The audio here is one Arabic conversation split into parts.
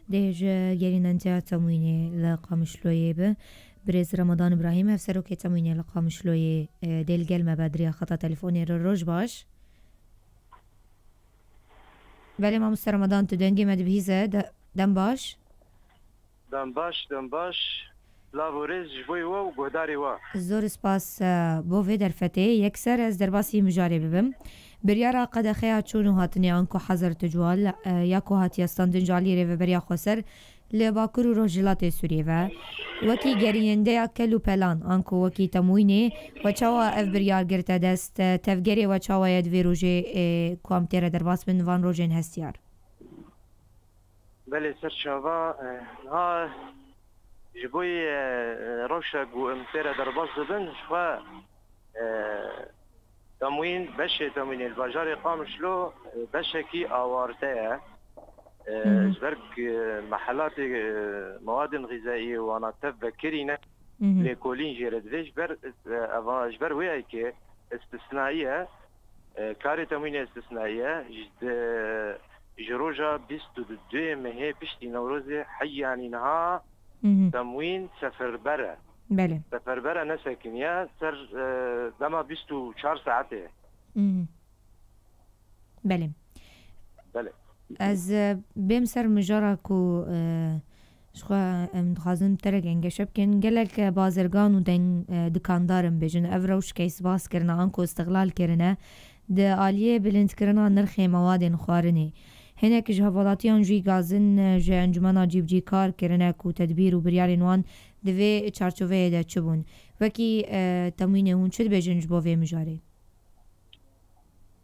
ديج يلي ننتهى تمويني لقامشلوية به بريز رمضان إبراهيم هفسرو كي تمويني لقامشلوية ديل قلمة بدري خطا تليفوني الروج باش بله ما مستر رمضان تدنجي مد بهيزة دم باش دم باش لابوريز جبوي و گوداری و زور سپاس بو في درفتي يكسر از درباسي مجاري ببم بريارا قد خيا چونو هاتني انكو حضر تجوال ياكو هاتي استاندن جالي ريو بريا خسر لباكرو روجلات سوريا و وكي گرينده كلو پلان انكو وكي تمويني وچاوا اف بريار گرتا دست تفگري وچاوا يد في روجي كوام تيرا درباس من وان روجين هستيار بله سر شوا ها جبوي روشا قو امتيرا درباس ببن شوا تموين بشه تموين الباجاري قامشلو بشه كي آوارتها جبرك محلات مواد غذائية وانا تفكرينا لكولين جيرد فيش جبر وياي كي استثنائية كاري تموين استثنائية جروجا بيستو دو مهي بشتي نوروزي حي يعني نها تموين سفر برا بله سفر برا نسكن يا سر دما بيستو 4 ساعته بله بله از بیم سر مجارکو شخوا دخوازم ترک انگشب کن گلک بازرگان و دکاندارم بجن افروش کیس باس کرنا انکو استغلال کرنه ده آلیه بلند کرنا نرخ مواد خوارنه هنک جهوالاتیان جوی گازن جه انجمنا جیب جی کار کرنه کو تدبیر و بریار نوان دوی چارچوه ده چبون وکی تموینه هون چد بجن جبوه مجاره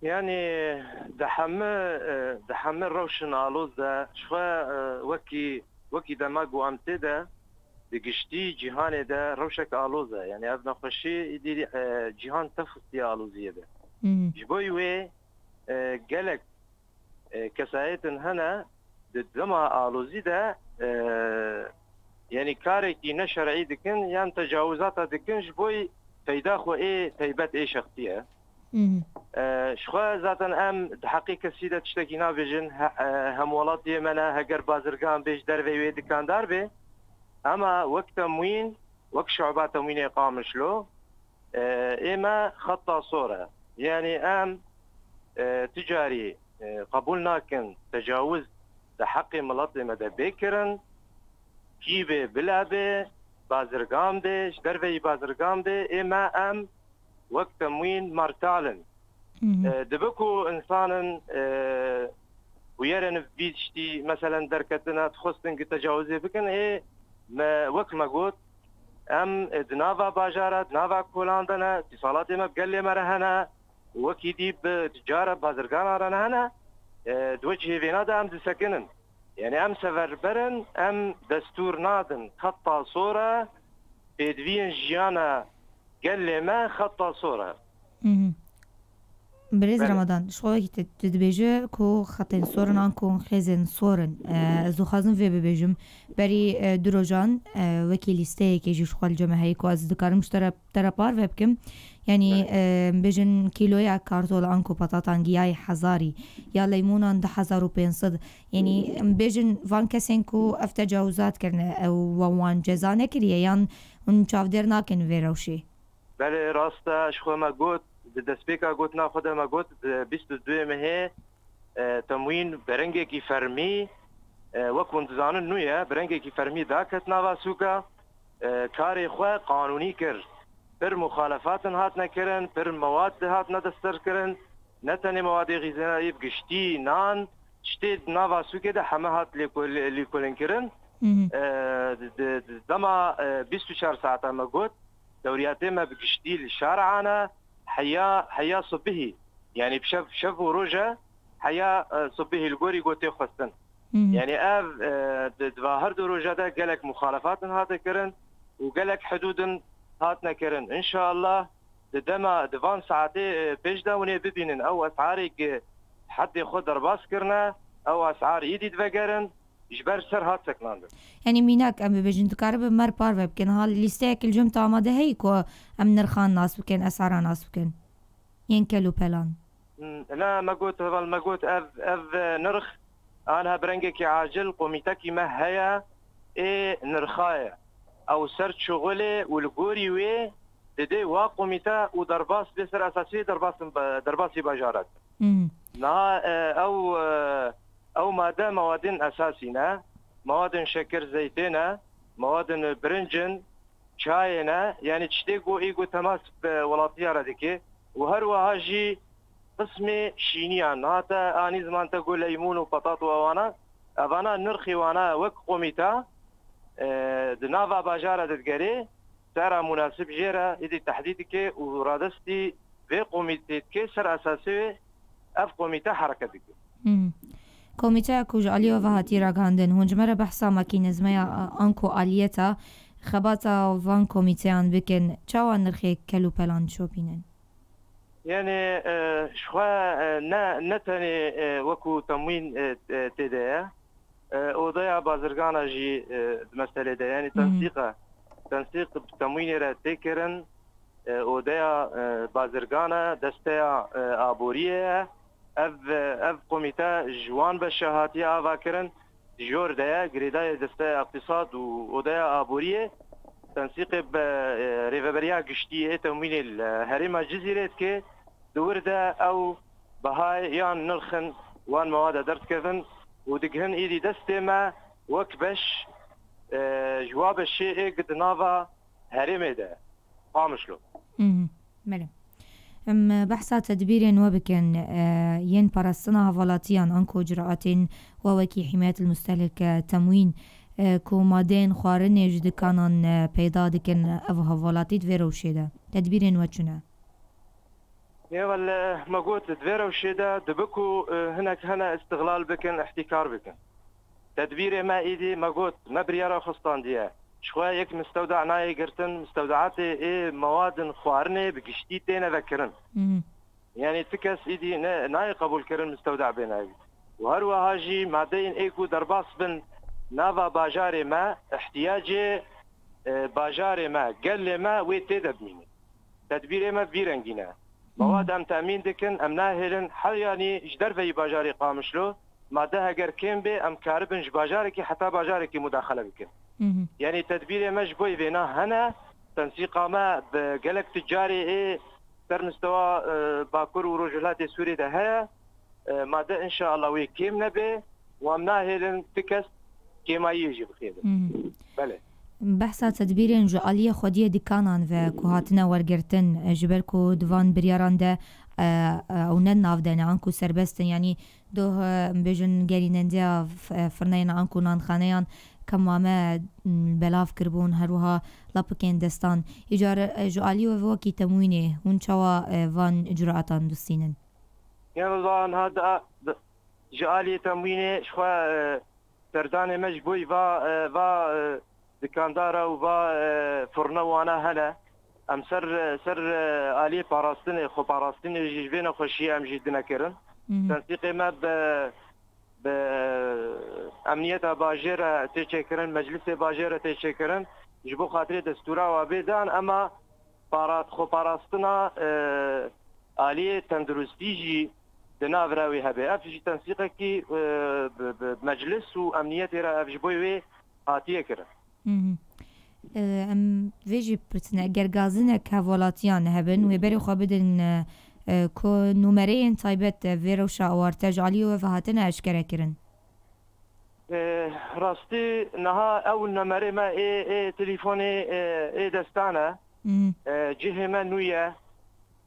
يعني دحمل روشن آلوز ده شوى وكي دماغو امتي ده دقشتي جهان ده روشك آلوزه يعني ابن خوشي يدي جهان تفصي آلوزية ده جبوي وي قالك كسايتن هنا دما آلوزي ده يعني كاركي نشرعي دكن يعني تجاوزات دكن جبوي فيداخو ايه تيبات ايه شخصية شخوا ذاتا ام حقيقة سيدة تشتكينا بيجن هم ولات يمنا هجر بازرگان بيج دروي دكاندار بي اما وقت تموين وقت شعبات تموين يقامش له اما خطة صورة يعني ام تجاري قبولنا كن تجاوز حقي ملطي مدى بيكرن كيبه بلابه بازرگان بيج دروي بازرگان بي اما ام وقت تموين مرتالن دبكو انسانا ويرن بيشتي مثلا دركتنا تخصن تجاوزي بكن ايه ما وقت ما قلت ام دنافا باجارة دنافا كولاندنا اتصالاتي ما بقلي مرهنا وكي دي بتجارة بازرقانا رنهنا دوجه فينا دا ام دسكنن يعني ام سفر برن ام دستور نادن خطا صورة بيدوين جيانا قال ما خطا صورة بريز رمضان شو تدبيجه كو خطين صورن انكو خزن صورن زو خازن في ببيجم بري دروجان وكيل استيك يجي شو الجماهير كو از دكارم ترابار وبكم يعني بيجن كيلويا كارتول انكو بطاطان جياي حزاري يا ليمون ده 1500 يعني بيجن فان كسنكو افتجاوزات كرنا او وان جزا نكريه يعني ان چاودر ناكن ويروشي بله راستا شو ما قلت دسبيكا قلت ناخذ ما قلت 22 مهي تموين برنجي كي فرمي وكون زانن نويا برنجي كي فرمي داكت نافا سوكا كاري خو قانوني كر بر مخالفات هاتنا كرن بر مواد هاتنا دستر كرن نتني مواد غذائيه بقشتي نان شتي نافا سوكا ده حماهات لكولن كرن دما 24 ساعه ما قلت دورياتي ما بقشتي الشارعنا حيا صبهي يعني بشف وروجه حيا صبهي الجوري قوتي خستن يعني ظاهر دروجه ده قالك مخالفات هذا كرن وقالك حدود هاتنا كرن ان شاء الله دما دفان ساعتي بيجدا وني ببينن او اسعاري حد ياخذ درباس كرنا او اسعار يدي دفقرن جبر سر هات سكلاند يعني ميناك ام بيجن تقارب مر بار وبكن هال ليستيك الجمت آماده هيكو ام نرخان ناس بكن اسعار ناس بكن ينكلو بلان لا ما قلت اف نرخ أنا برنجك عاجل قوميتك ما هي نرخايا أو سرت شغلي والجوري وي تدي وقوميتا ودرباس بسر أساسي درباسي بجارات نا أو مادة مواد أساسية مواد شكر زيتنا مواد برنجن شاينا يعني تشتيقوا إيجو تماس بولاتيا رديكي وهروا هاجي قسمي شينيان هاتا اني زمان تقول ليمون وبطاط وانا افانا نرخي وانا وك قوميتا دنافا باجارة تتقري سارة مناسب جيرا يدي تحديدك ورادستي في قوميتك سر اساسي اف قوميتا حركتك كوميتا كوج اليو وهاتي راغاندن هونجمره بحثا ماكينزميا انكو اليتا خباتا وان كوميتيان بكن تشاوا نرخي كلو بلان شوبينن يعني شخوا نتني وكو تموين تدا وضيع بازرگانا جي مسألة ده يعني تنسيق تموين را تكرن وضيع بازرگانا دستا عبورية اف قوميتا جوان بشهاتي آوا كرن جور ده گريداي دستا اقتصاد وضيع عبورية تنسيق بريفبريا قشتي تموين الهرم الجزيرة كي دورده او بهاي يعني نرخن وان مواد درت كذن ودقهن ايدي دستي ما وكبش جواب الشيء قد نافا هرمي ده قامشلو ملم بحثا تدبير وبكن ين برسنا هفالاتيان انكو جراءات ووكي حماية المستهلك تموين كومادين خوارن يجد كانان پیدا دكن او هفالاتيت ويروشي ده تدبير وچنا يا ما قلت دفيرة وشيدا دبكو هنا استغلال بكن احتكار بكن تدبيري ما ايدي ما قلت ما بريارة خصطان ديا شوية يك مستودع ناي قرتن مستودعاتي مواد خوارني بقشتي تينا ذكرن يعني تكس ايدي ناي قبول كرن مستودع بيناي وهروا هاجي مادين ايكو درباس بن نافا باجاري ما احتياجي باجاري ما قل ما ويتيدا بميني تدبيري ما بيرنجينا مواد ام تامين دكن ام ناهلن حل يعني جدر في باجاري قامشلو ماده اگر كيم بي ام كاربن باجاري حتى باجاري مداخله بكن يعني تدبير مجبوي بينا هنا تنسيق ما بقلق تجاري ايه سر مستوى باكور ورجلات سوري ده هيا ماده ان شاء الله وي كيم نبي وام ناهلن تكس كيما يجي بخير بله بحثا تدبيرين جعالية خودية دكانان و كوهاتنا ورگرتن جبركو دوان برياران ده او نناف ده نعنكو سربستن يعني دوه بيجن گرينن ده فرنين عنكو نانخانيان كمامه بلاف كربون هروها لابكين دستان اجار جعالية ووكي تموينه هون چوا وان اجراءاتان دستينن يعني الوان هذا جعالية تموينه شخوا سردان مجبوي و دكاندارا وبا فرنا وانا هلا ام سر آلي باراستن خو باراستن جيبنا خوشي ام جدنا كرن تنسيق ما ب امنيه باجره تشكرن مجلس باجره تشكرن جبو خاطر دستورا وبيدان اما خو باراستنا آلي تندرستيجي دنافراوي هبه افجي تنسيق كي بمجلس وامنيه را افجبوي هاتيه كرن ام ویجی پرسنه اگر گازنه که ولاتیان هبن و بری خواب بدن که نمره این تایبت ویروش آورده جعلی و فهاتنه اشکره کرن راستی نها اول نمره ما تليفوني دستانه جهه ما نويه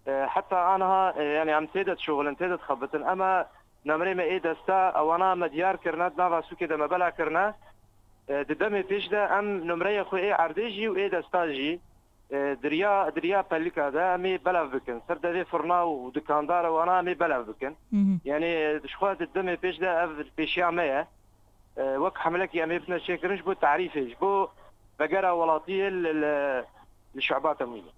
حتى عنها يعني عم تيدت شغل تيدت خبطن اما نمره ما دستا او انا مديار كرنا نافا سوكي دم بلا كرنا ددمي پیش ده ام نمره خو عردجي و دستاجي دريا بلكا ده امي بلاف بكن سر ده فرنا و دكاندار وانا امي بلاف بكن يعني شخوا ددمي پیش ده بيشيا ميا وك حملك امي بنا شكرنش بو تعريفش بو بقرا ولاتيه للشعبات امينه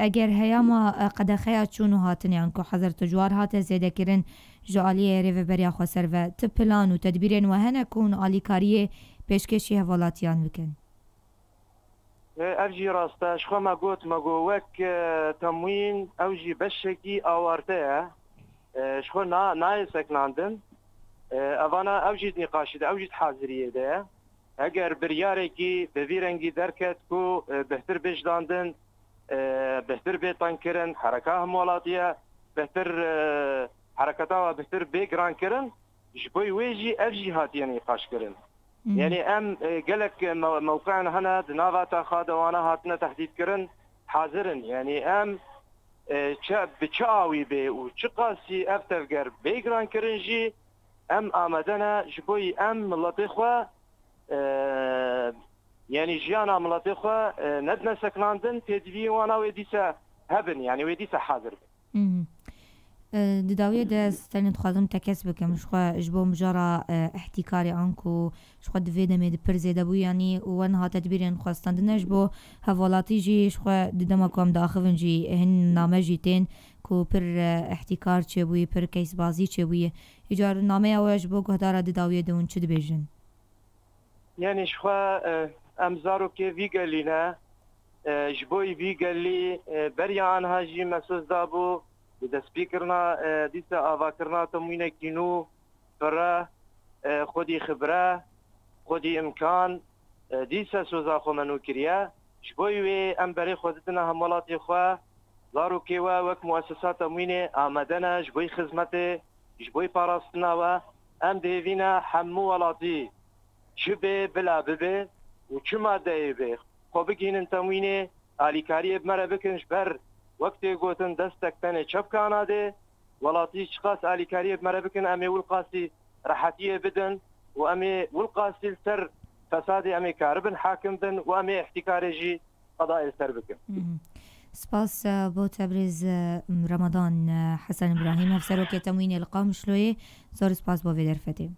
اگر هیاما قد خیات چونو هاتن یعنی که حضر تجوار هات زیده کرن جعالیه ریو بریا خسر و تپلان و تدبیرین و هنه کون آلیکاریه پیشکشی هوالاتیان بکن افجي راستا شخوا ما قلت ما قوك تموين اوجي بشكي اوارته شخوا نايسك ناندن ئەوانە ئەوجید نقاشیدا ئەوجید حاضریەدە ئەگەر بریارێکی بەڤیرەنگی دەرکەت و بەهتر بێژداندن بهتر بێتانکردن حرەکە هەموڵاتیە بهتر حرەکەتاوە بهتر بێگرانکردن ji bo wê jî ev jî hatiye nîqaşkirin yani em gelek mewqeyan hene di nava te xadewana hatine tehdîdkirin hazirin yani em bi çi awî bê û çi qasî ev tevger bêgirankirin jî em amade ne ji bo em miletê xwe yani jiyana miletê xwe nedine seknandin pêdiviyê wana wê dîse hebin yani wê dîse hazir bin. Di dawiyê de stenê dixwazim te kes bikim ji bo mijara ihtikarê anku ji xwe di vê demê di pir zêde bû yanî we niha tedbîrên xwestandine ji bo hevalatî jî ji xwe di dema ku em diaxivin jî hin name jî tên ku pir ihtikar çêbûyê pir keysbazî çêbûyê îcar nameya we ji bo guhdara di dawiyê de hûn çi dibêjin? Yani ji xwe em zarokê vî gelî ne ji bo vî gelî beriya anha jî mesûz dabû destpêkirina dîsa avakirina temûnekî nû fire xwedî xibire xwedî imkan dîsa soza xwe me nû kiriye ji bo wê em berê xwe didine hemwelatê xwe zarokê we wek muessesa temûnê amade ne ji bo xizmetê ji bo parastina we em dihêvîne hemû welatî çi bê bila bibe û çi maddeyê bê xwe bigînin temûnê alîkariyê bi me re bikin ji ber وقتی گوتن دستک تنه چپ کاناده ولاتی چقاس آلیکاریه بمره بکن امی ولقاسی راحتیه بدن و امی ولقاسی سر فساد امی کاربن حاکم بن و امی احتکاری جی قضاء سر بکن. سپاس بو تبریز رمضان حسن ابراهیم افسر وکیل تموین القام شلوی زور سپاس بو ویدرفتی.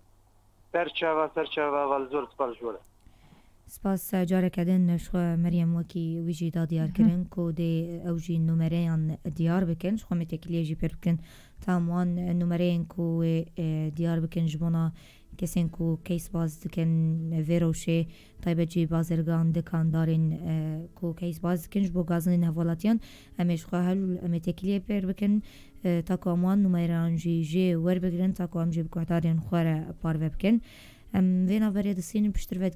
سرچاوا والزور سپاس جوره. سپاس جارکدن شو مریم وکی ویجی دا دیار کرن کو دی اوجی نمرهان دیار بکن شو متکلیه جی پر بکن تمام نمرهن کو دیار بکن جبونا کسین کو کیس باز دکن ویروشه طیبه جی بازرگان دکان دارین کو کیس باز دکن جبو گازن هولاتیان امیش خو هل متکلیه پر بکن تا کامان نمرهان جی ور بگیرن تا کام جی بکوتارین خوره پار بکن ام وینا ورید سین پشتر ود